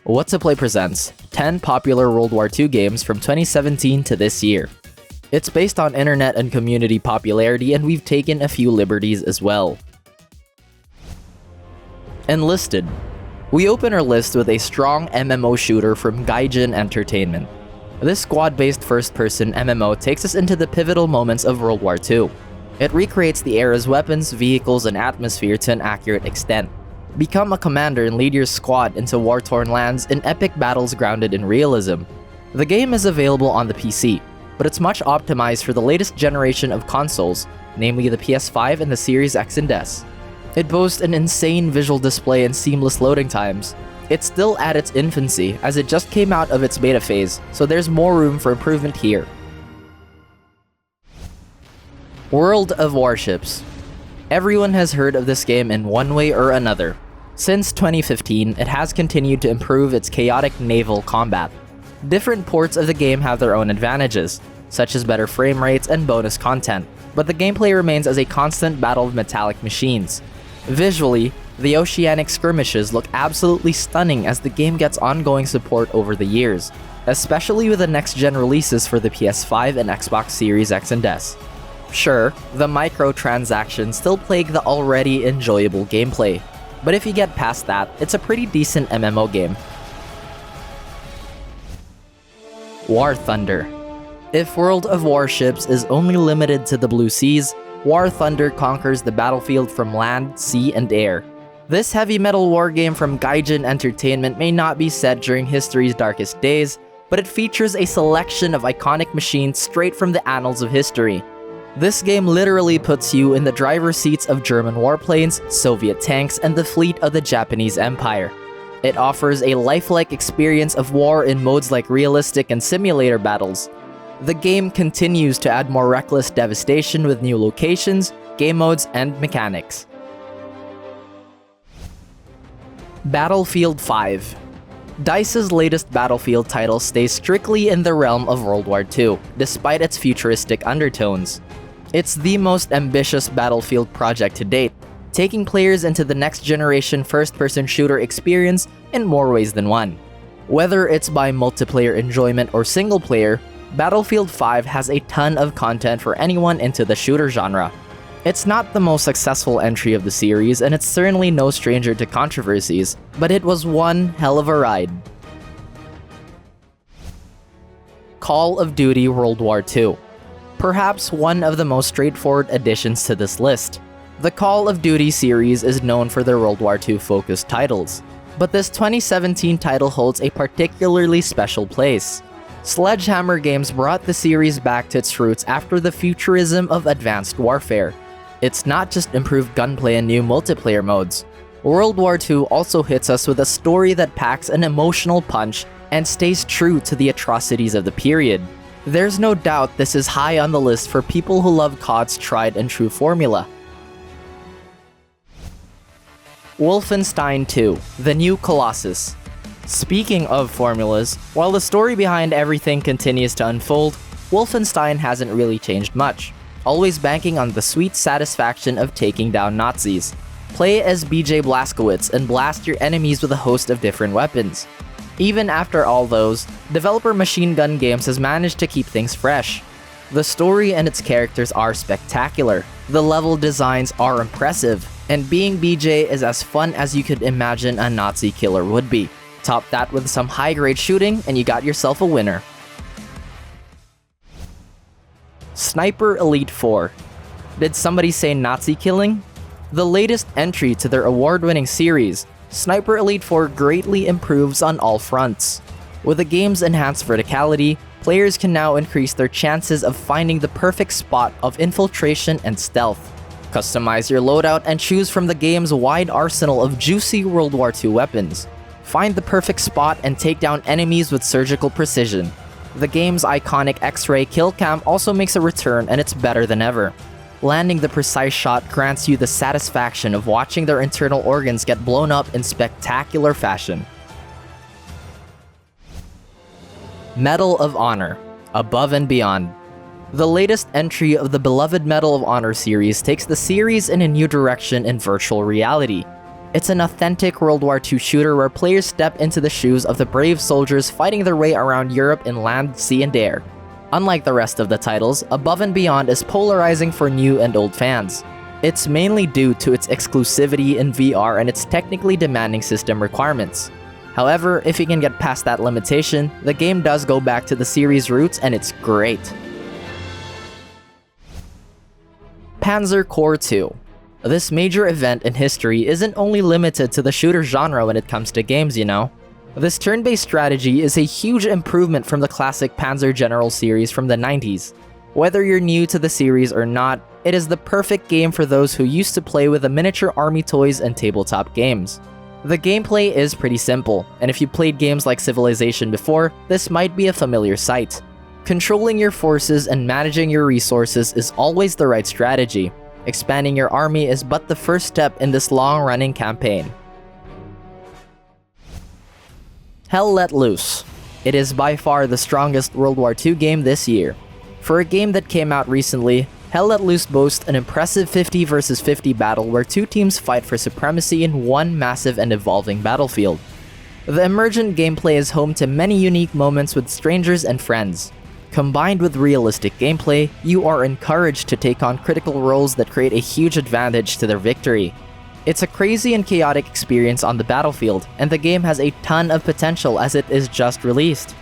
What to Play presents 10 popular World War II games from 2017 to this year. It's based on internet and community popularity, and we've taken a few liberties as well. Enlisted. We open our list with a strong MMO shooter from Gaijin Entertainment. This squad-based first-person MMO takes us into the pivotal moments of World War II. It recreates the era's weapons, vehicles, and atmosphere to an accurate extent. Become a commander and lead your squad into war-torn lands in epic battles grounded in realism. The game is available on the PC, but it's much optimized for the latest generation of consoles, namely the PS5 and the Series X and S. It boasts an insane visual display and seamless loading times. It's still at its infancy, as it just came out of its beta phase, so there's more room for improvement here. World of Warships. Everyone has heard of this game in one way or another. Since 2015, it has continued to improve its chaotic naval combat. Different ports of the game have their own advantages, such as better frame rates and bonus content, but the gameplay remains as a constant battle of metallic machines. Visually, the oceanic skirmishes look absolutely stunning as the game gets ongoing support over the years, especially with the next-gen releases for the PS5 and Xbox Series X and S. Sure, the microtransactions still plague the already enjoyable gameplay, but if you get past that, it's a pretty decent MMO game. War Thunder. If World of Warships is only limited to the Blue Seas, War Thunder conquers the battlefield from land, sea, and air. This heavy metal war game from Gaijin Entertainment may not be set during history's darkest days, but it features a selection of iconic machines straight from the annals of history. This game literally puts you in the driver's seats of German warplanes, Soviet tanks, and the fleet of the Japanese Empire. It offers a lifelike experience of war in modes like realistic and simulator battles. The game continues to add more reckless devastation with new locations, game modes, and mechanics. Battlefield V. DICE's latest Battlefield title stays strictly in the realm of World War II, despite its futuristic undertones. It's the most ambitious Battlefield project to date, taking players into the next-generation first-person shooter experience in more ways than one. Whether it's by multiplayer enjoyment or single-player, Battlefield V has a ton of content for anyone into the shooter genre. It's not the most successful entry of the series, and it's certainly no stranger to controversies, but it was one hell of a ride. Call of Duty World War II. Perhaps one of the most straightforward additions to this list. The Call of Duty series is known for their World War II-focused titles, but this 2017 title holds a particularly special place. Sledgehammer Games brought the series back to its roots after the futurism of advanced warfare. It's not just improved gunplay and new multiplayer modes. World War II also hits us with a story that packs an emotional punch and stays true to the atrocities of the period. There's no doubt this is high on the list for people who love COD's tried and true formula. Wolfenstein II, the new Colossus. Speaking of formulas, while the story behind everything continues to unfold, Wolfenstein hasn't really changed much, always banking on the sweet satisfaction of taking down Nazis. Play as BJ Blazkowicz and blast your enemies with a host of different weapons. Even after all those, developer Machine Gun Games has managed to keep things fresh. The story and its characters are spectacular, the level designs are impressive, and being BJ is as fun as you could imagine a Nazi killer would be. Top that with some high-grade shooting and you got yourself a winner. Sniper Elite 4. Did somebody say Nazi killing? The latest entry to their award-winning series, Sniper Elite 4 greatly improves on all fronts. With the game's enhanced verticality, players can now increase their chances of finding the perfect spot of infiltration and stealth. Customize your loadout and choose from the game's wide arsenal of juicy World War II weapons. Find the perfect spot and take down enemies with surgical precision. The game's iconic X-ray kill cam also makes a return, and it's better than ever. Landing the precise shot grants you the satisfaction of watching their internal organs get blown up in spectacular fashion. Medal of Honor, Above and Beyond. The latest entry of the beloved Medal of Honor series takes the series in a new direction in virtual reality. It's an authentic World War II shooter where players step into the shoes of the brave soldiers fighting their way around Europe in land, sea, and air. Unlike the rest of the titles, Above and Beyond is polarizing for new and old fans. It's mainly due to its exclusivity in VR and its technically demanding system requirements. However, if you can get past that limitation, the game does go back to the series' roots and it's great. Panzer Corps II. This major event in history isn't only limited to the shooter genre when it comes to games, you know. This turn-based strategy is a huge improvement from the classic Panzer General series from the 90s. Whether you're new to the series or not, it is the perfect game for those who used to play with the miniature army toys and tabletop games. The gameplay is pretty simple, and if you played games like Civilization before, this might be a familiar sight. Controlling your forces and managing your resources is always the right strategy. Expanding your army is but the first step in this long-running campaign. Hell Let Loose. It is by far the strongest World War II game this year. For a game that came out recently, Hell Let Loose boasts an impressive 50 vs 50 battle where two teams fight for supremacy in one massive and evolving battlefield. The emergent gameplay is home to many unique moments with strangers and friends. Combined with realistic gameplay, you are encouraged to take on critical roles that create a huge advantage to their victory. It's a crazy and chaotic experience on the battlefield, and the game has a ton of potential as it is just released.